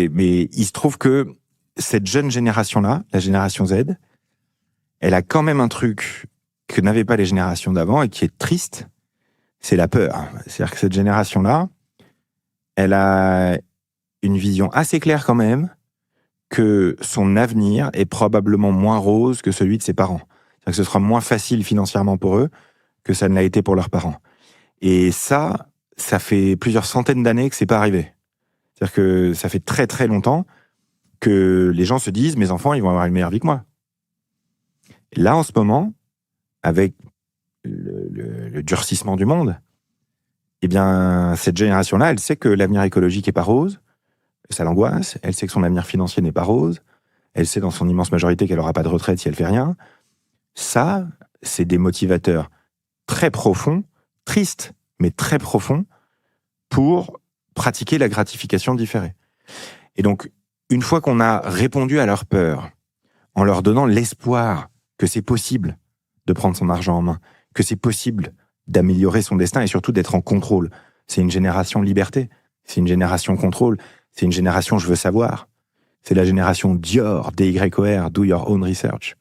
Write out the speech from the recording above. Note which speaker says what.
Speaker 1: Mais il se trouve que cette jeune génération-là, la génération Z, elle a quand même un truc que n'avaient pas les générations d'avant et qui est triste, c'est la peur. C'est-à-dire que cette génération-là, elle a une vision assez claire quand même que son avenir est probablement moins rose que celui de ses parents. C'est-à-dire que ce sera moins facile financièrement pour eux que ça ne l'a été pour leurs parents. Et ça fait plusieurs centaines d'années que c'est pas arrivé. C'est-à-dire que ça fait très très longtemps que les gens se disent « mes enfants, ils vont avoir une meilleure vie que moi ». Là, en ce moment, avec le durcissement du monde, eh bien, cette génération-là, elle sait que l'avenir écologique n'est pas rose, ça l'angoisse, elle sait que son avenir financier n'est pas rose, elle sait dans son immense majorité qu'elle n'aura pas de retraite si elle fait rien. Ça, c'est des motivateurs très profonds, tristes, mais très profonds, pour pratiquer la gratification différée. Et donc, une fois qu'on a répondu à leur peur, en leur donnant l'espoir que c'est possible de prendre son argent en main, que c'est possible d'améliorer son destin et surtout d'être en contrôle. C'est une génération liberté, c'est une génération contrôle, c'est une génération je veux savoir. C'est la génération Dior, DYOR, Do Your Own Research.